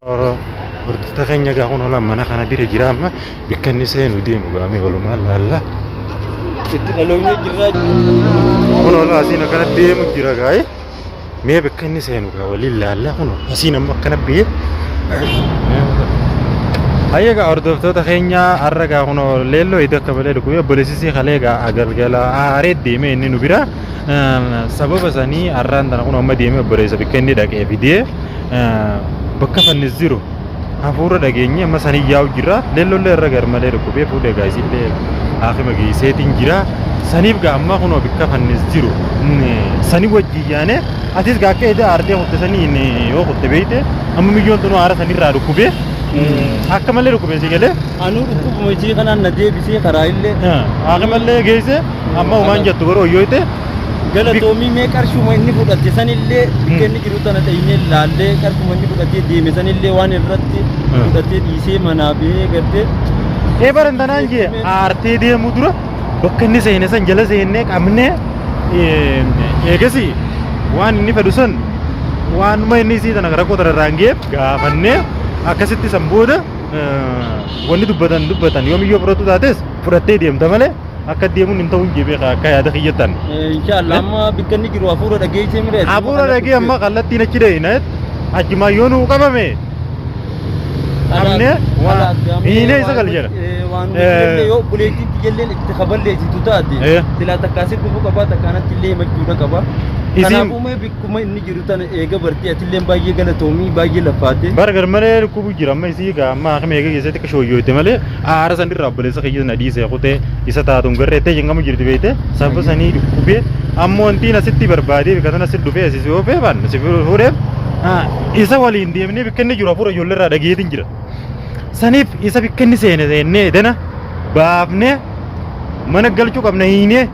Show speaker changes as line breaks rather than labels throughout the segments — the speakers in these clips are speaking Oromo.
Hordoftoota keenya egaa kun olan mana kana bira jira amma bakka inni seenu deemu gaamee walumaa laalla.
Itti dhaloonni jira.
Kun ola asiin akkana deemu jira gaa'e. Mee bakka inni seenu gaa waliin laalla kun asiin amma akkana biyye. Hayya egaa hordoftoota keenya har'a gaa kun leelloo itti akka malee dhukkubee obboleessisii kalee egaa agargala aaree deemee inni nu bira. Sababa sanii har'aan tana kun amma deemee obboleessa bakka inni dhaqee fidee bakka fannis jiru. Hafuura dhageenye amma sanii yaa'u jira leellollee irra garmalee dhukkubee fuudhee gaa isillee haakima geesseetiin jira saniif gaa amma kunoo bakka fannis jiru sanii wajjin yaane atis gaa akka edda aardee kutte sanii yoo kutte beeyte amma miyyoon tunuu haara sanirraa dhukkubee akka malee dhukkubee si galee
Anuu dhukkubuma ishee kanaan na deebisee karaa illee
hakimallee geesse amma umaan jettu garuu yoo ta'e
galatoomii mee qarshuma inni fudhate sanillee bakka inni jiru tana ta'inee laallee qarshuma inni fudhatee deeme sanillee waan irratti fudhatee dhiisee manaa bee gartee
barantanaan jee aartee deemu dura bakka inni seene san jala seennee qabnee eegasi waan inni fedhu san waanuma inni isii tana rakkoo tararraan geef gaafannee akkasitti san booda wanni dubbatan yoomiyyoo fudhatu taates fudhattee deemta malee akka deemuun hin ta'u jibee akka yaada kiyyatan.
Inshallah amma bakka inni jiru hafuura dhageessee mire.
Hafuura dhagee amma kallattiin achi deeyinet achimaayyoon qabame. Amne hiine isa gal jedha.
Waan yoo buleetiin tijalleen itti kaballeessitu taate silaa takkaasii dhufuu qabaa takkaanatti illee machuudha qaba. Kanaafuu mee bikkuma inni jiru tana eega bartee atillee baay'ee galatoomii baay'ee laffaate.
Bargar malee dhukkubu jira amma isii gaa amma akkuma eega keessatti akka shooyyoote malee aara san irraa obboleessa kiyya na dhiisee kutee isa taatuun garreettee jengamu jirti beekte sababa sanii dhukkubee ammoo wantiin asitti barbaadee bika sana asitti dhufee asii yoo feeban si fuudheef isa waliin deemnee bikka inni jiru hafuura ijoollee irraa dhageetiin jira. Saniif isa bikka inni seene dana baafnee mana galchuu qabna hiinee.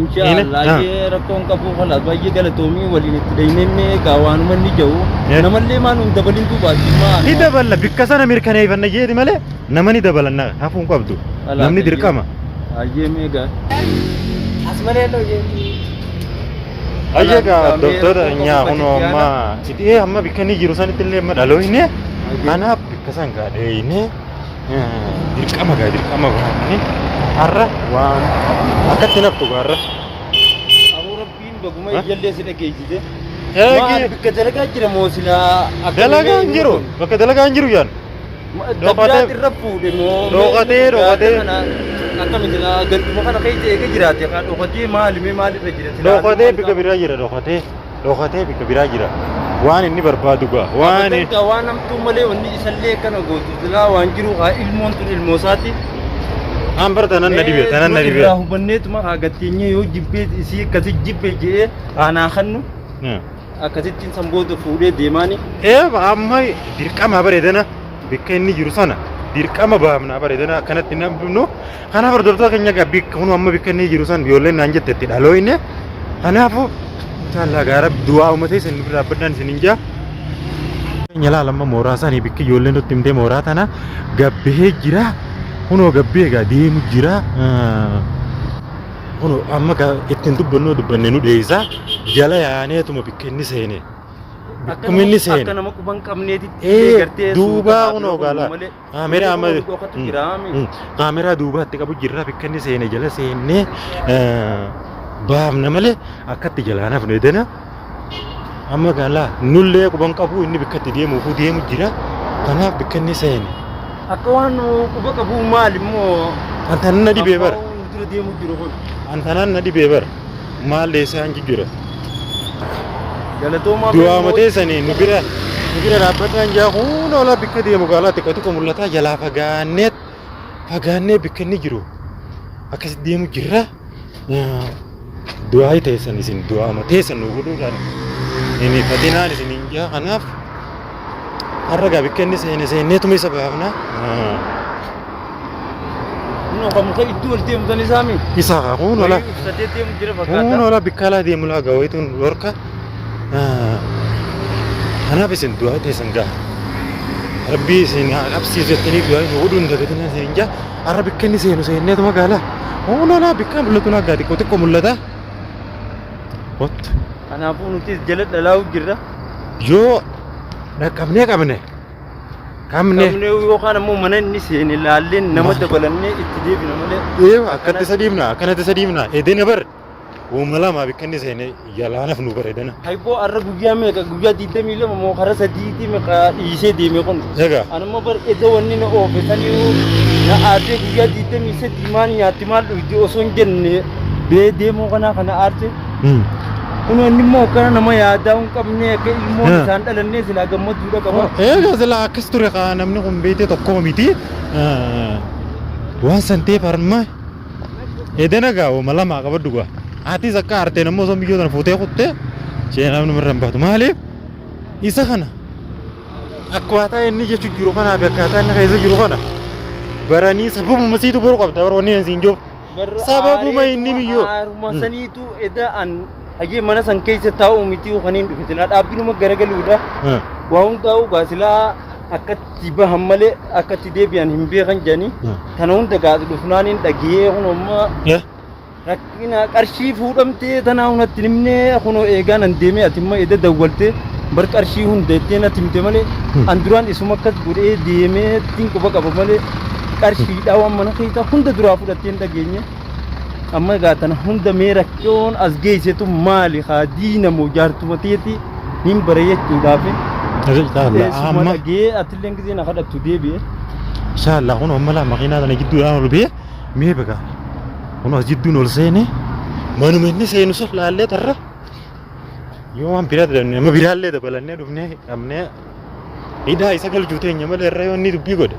Inshallah ye rakkoon qabu khalas baay'ee galatoomii waliin itti deemnee gaawwaanuma inni jiru namallee maanum dabalin dubaati maa
ni dabala bikka sana mirkaneeffanna jeeti malee nama ni dabalanna hafuun qabdu namni dirqama
ayyee meegaa
asmalee loo jeeti
ayyaga doktora nyaa kuno amma itti amma bikka ni jiru sanitti illee amma dhalooyne anaaf bikka san gaadheeyne dirqama baafne har'a waan akkatti naftu garra
Abu Rabbiin baguma ijallee si dhageessite maal bikka dalagaa jira moo silaa
dalagaan jiru bakka dalagaan jiru yaan
dabdaat irra fuudhe moo
dhokatee
akkamitti galduma kana keessa eega jiraate kan dhokatee maal irra jira
dhokatee bikka biraa jira dhokatee bikka biraa jira waan inni barbaadu gaa waan
namtuu malee wanni isallee kana gootu silaa waan jiru haa ilmoon tun ilmoo isaati
Ambar tanan na dibe.
Irraa hubanneetuma hagatteenye yoo jibbee isii akkasi jibbe jedhee aanaa kannu akkasittiin sanboota fuudhee deemaani.
Amma dirqama bareedana bakka inni jiru sana dirqama baafnaa bareedana akkanatti namnu kanaaf hordoftoota keenya gabbii kun amma bakka inni jiru san ijoolleen naan jettetti dhalooyne kanaafu inshallah gaara du'aa uummatee isin biraa baddan isin injaa. Nyala lamma mooraa isaanii bakka ijoolleen nutti himtee mooraa tana gabbee jira. Kuno gabbee gaa deemu jira. Kuno amma ittiin dubbanne nu dheeysaa jala yaaneetuma bakka inni seene. Bakkuma inni seene.
Akka nama quban qabneetitti gartee
duubaa kuno gaala. Kaameraa duubaatti qabu jirra bakka inni seene jala seennee baafna malee akkatti jalaan hafne dana. Amma gaala nullee quban qabu inni bakka itti deemuufu deemu jira. Kanaaf bakka inni seene.
Akka waan quba qabu maal immoo
antanan na dhibee bara
dura deemu jiru kun
antanan na dhibee bara maal leesaan jijjira
galatooma
du'a matee sanii nu bira dhaabbadhaan jaa huun ola bikka deemu gaalaa xiqqaa tokko mul'ataa jalaa fagaannee bikka inni jiru akkas deemu jirra du'aa teessan isin du'a matee san nu godhuudhaan inni fatinaan isin hin jaa kanaaf harga bikka inni seeneetuma isa baafna
no kamu ka iddu wal deemu tani saami
isa kun wala
sadee deemu jira fakkaata
kun wala bikkala deemu la gaawaytun lorka ana bisin du'a teessan gaa rabbi isin absiisettanii du'a godhuun dagatina seenja harra bikka inni seeneetuma gaala kun wala bikka mul'atu na gaadi xiqqoo mul'ata
kanaafuu nuti jala dhalaa'u jirra
yoo dhaqqabnee qabne Kamne
yookaan ammoo mana inni seeni laalleen nama dabalannee itti deebina malee.
Akkatti sadiimna edena bar uumala maa bikkanni seene yalaanaaf nu bareedana.
Hayboo arra guyyaa meeqa guyyaa 22 moo kara sadiitii meeqa dhiisee deeme kun.
Egaa
anamma bar edda wanni na oofisanii na aadee guyyaa 23 maan nyaatti maal dhugdi osoo hin jenne bee deemoo kanaa kana aarte. Kuno inni immoo akkana nama yaadaa hin qabne akka ilmoon isaan dhalannee silaa gammachuudha qaba.
Egaa silaa akkas ture kaa namni kun beekte tokko miti waan san ta'eef harma edena gaa uumala maa qabaddu gaa. Ati zakka arte nammo son biyyoota fuutee kutte seenaa nama irraa baatu maaliif isa kana akkaataa inni jechu jiru kana akkaataa inni keessa jiru kana baranii sababuma siitu boru qabda bara wanni siin joof sababuma inni miyyoo
haruma saniitu eda an hagee mana san keessa taa'u miti kaniin dhufe silaa dhaabbiinuma garagaluudha waa hundaa'u gaa silaa akkatti bahan malee akkatti deebi'an hin beekan jedhanii kana hunda gaazii dhufnaaniin dhagee kunummaa rakkina qarshii fuudhamtee tanaa hunatti nimnee kunoo eegaan an deemee atimma edda dawwaltee bar qarshii hundeettee natti himte malee an duraan isuma akkas godhee deemee ittiin quba qaba malee qarshiidhaa waan mana keessa hunda duraa fudhattee hin dhageenye amma egaa tana hunda mee rakkoon as geessetu maali haa diinamoo jaartuma teeti nin bare jechuudhaafi isuma dhagee atilleen gisee na kadhattu deebi'e.
Inshallah kunoo mala makiinaa tana gidduudhaan ol bee mee beekaa. Kuno jidduun ol seene manuma inni seenu sun laallee tarra yoo waan biraa dabne nama biraallee dabalannee dhufnee qabnee hidhaa isa galchuu teenya malee irra yoo inni dubbii godhe.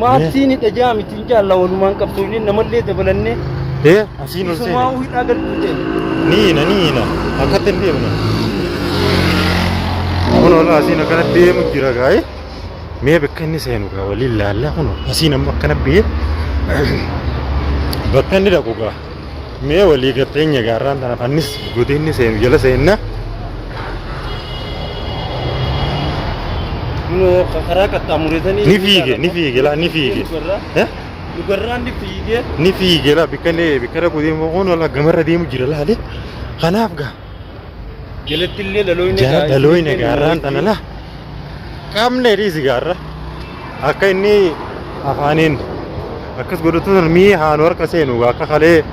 Maabsiin hidha jaamitiin jaalla walumaan qabsoonni namallee dabalannee.
Asiin ol seene.
Isumaa hidhaa galchuu teenya.
Niina akkatti hin deemne. Kuno laa asiin akkana deemu jira gaa'e mee bakka inni seenu gaa waliin laallaa kuno asiin amma akkana biyye. Bakka inni dhaqu gaa mee walii gateenya gaarraan tanaaf annis godinni seenu jala seenna.
Kunoo karaa qaxxaamuretanii
ni fiige laa ni fiige.
Dhugarraan
ni fiige laa bakka dhaqu deemu kun wala gamarra deemu jira laale kanaaf gaa.
Jalatti illee
dhalooyne gaarraan tana laa qabne dhiisi gaarra akka inni afaaniin. Akkas godhatuun mii haanu harka seenu akka kalee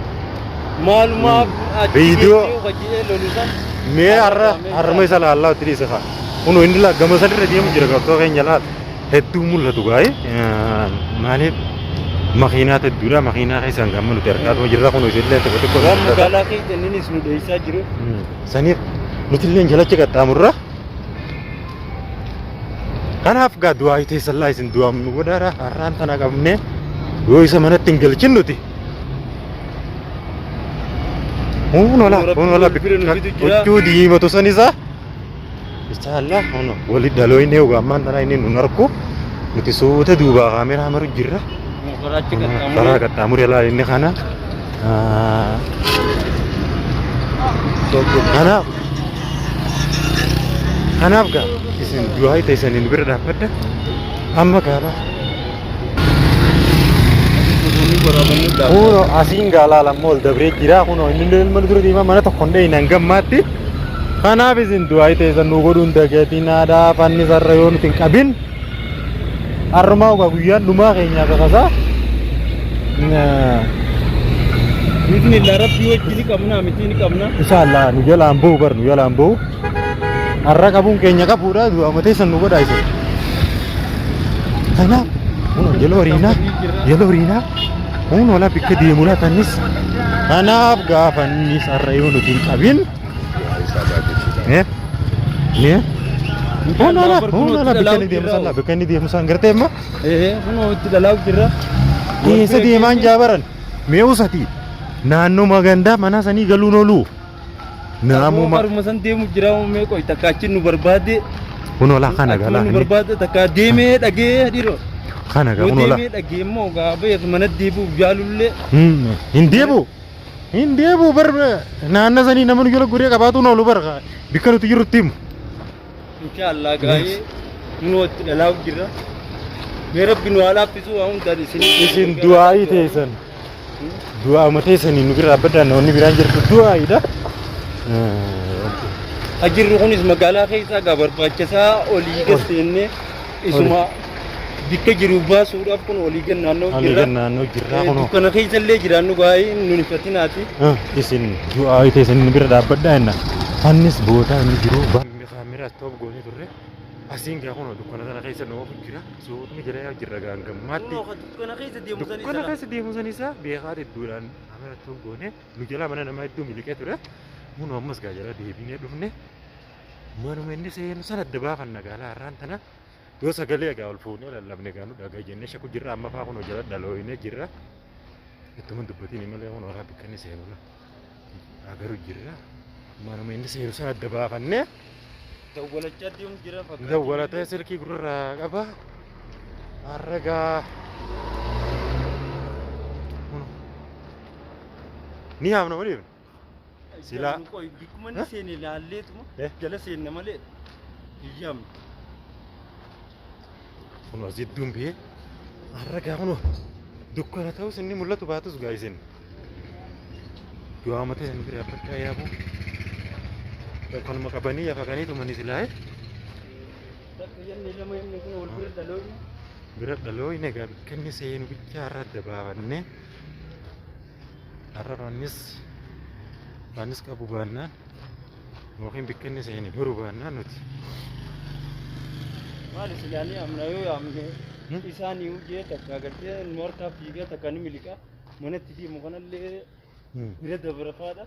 maalumaaf
viidiyoo mee harma isa laallaa itti dhiisa kaa kun inni gama sanirra deemu jira qabxoo keenya laal hedduu mul'atu gaa'e maaliif makiinaa hedduudha makiinaa keessaan gamma nuti argaa jirra kun isillee tokko tokko
magaalaa keessa innis nu dheessaa jiru
saniif nuti illee jalachi qaxxaamurra kanaaf gaa du'aa teessallaa isin du'aam nu godhaara har'aan tana qabnee yoo isa manatti hin galchin nuti unola huccuu diimatu san isaa inshallah wali dhalooyne ugaammaan tanaa inni nun arku nuti suuta duubaa kaameraa maru jirra karaa qaxxaamure laa inni kana kanaaf gaa isin du'aa teessaniin bira dhaabbadda amma gaabaa Kuno asiin gaalaa mool dabree jira kuno inni ilma dura deemaa mana tokko hundee hin gammaatti kanaaf isin du'aa teessan nu godhuun dageetiin aadaa fanni sarara yoo nuti hin qabin harmaa ugaa guyyaan dhumaa keenyaa kakasaa
Bisni la rabbi wajjini qabna miti ni qabna
inshallah nu jalaan ba'u bar nu jalaan ba'u har'a qabuun keenya qabuudha du'aa mateessan nu godhaa isa kanaaf kuno yeloo riinaa kun wala bikka deemula tanis kanaaf gaafannis har'a yoo nuti hin qabin bikka inni deemu san gartee amma
kunoo itti dhalaa jirra
keessa deemaan jaabaran mee usati naannoo magandaa mana sanii galuun oolu naamuma
haruma san deemu jira mee qoy takka achi nu barbaade
kunoo laa kana galaa
nu barbaade takka deemee dhagee dhiro
kana gaa kunoo laa
dhagee immoo gaabee mana deebi'uuf jaalullee
hin deebi'u bar naannoo sanii namni jala guree qabaatuun oolu bar bikka nuti jirrutti himu
inshallah gaa'ee kunoo itti dhalaa jirra mee rabbi nu haa laaffisu waa hundaan
isin du'aayii teessan du'aa mateessanii nu biraa baddaan namoonni biraan jirtu du'aayidha
ajirru kunis magaalaa keessaa gaa barbaachisaa olii gaseenne isuma bikka jiru baasuudhaaf kun olii gannaannoo
Olii naannoo jirra kuno.
dukkana keessa illee jiraannu baay'ee nuni fatinaati.
Isin du'aa ite isin bira dhaabbadhaa jenna. Annis booda inni jiru kaamera stop goonee turre. Asiin gaa kuno dukkana kana keessa nama jira. Suutni jira jirra gaangammaatti.
Dukkana keessa deemu san
Dukkana keessa deemu san isaa beekaa hedduudhaan kaamera stop goonee nu jala mana namaa hedduu miliqee ture. Munoo ammas gaa jala deebinee dhufne. Manuma inni seenu sana adda baafanna gaalaa har'aan tana. Yoo sagalee egaa ol fuunee lallabne gaanu dhagaa jennee shakku jirra amma faa kunoo jala dhalooyinee jirra. Ittuma dubbatiin malee kunoo akka bikkanni seenu agaruu jirra. Manuma inni seenu sana adda baafannee.
dawwalachaa deemu jira fakkaata.
Dawwalatee silkii gurraa qaba. Harragaa. Ni haamna malee. Silaa.
Bikkuma ni seene laalleetuma jala seenne malee hiyyaamne.
Kuno asii dumbee harragaa kuno dukkana ta'us inni mul'atu baatus gaa isin yoo amatee isin bira abbaddaa yaabu kanuma qabanii yafaqanii tumanii silaaye
Takka jenne lama inni kun wal bira dhalooyne.
bira dhalooyne egaa bikkanni seenu bichaa har'a adda baafannee har'a baanis qabu baannaan yookiin bikkanni seeni baruu baannaan nuti.
Maali silaanii amna yoo yaamne isaanii hojii takka agartee nu harkaa fiigaa takka ni miliqaa manatti deemu kanallee bira dabarafaadha.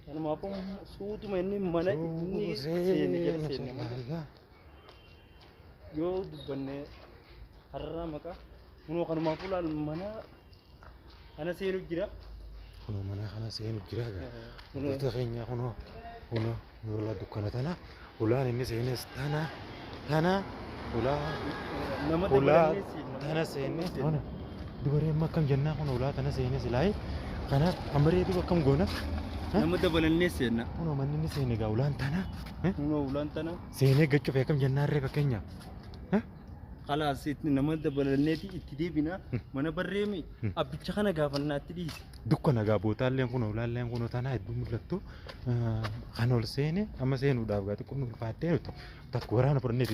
Kanumaafuu suutuma inni mana inni seenne jala seenne malee yoo dubbanne har'aa maqaa kunoo kanumaafuu laal mana kana seenu jira.
Kunoo mana kana seenu jira gaa wantoota keenyaa kunoo ulaa dukkana tana ulaan inni seenes tana ulaa tana seenne dubaree amma akkam jennaa kun ulaa tana seenne silaayi kana amareetu akkam goona.
Nama dabalannee seenna.
Kunoo manni inni seene gaa ulaan tana.
Kunoo ulaan tana.
Seenee gachuuf akkam jennaarree fakkeenyaaf.
Khalaas itti nama dabalanneeti itti deebina mana barreemi abbicha kana gaafannaa itti dhiise.
Dukkana gaa bootaalleen kunoo ulaalleen kunoo tana hedduu mul'attu kan ol seene amma seenuudhaaf gaa xiqqoo nu ulfaattee nuti takka waraana fudhannee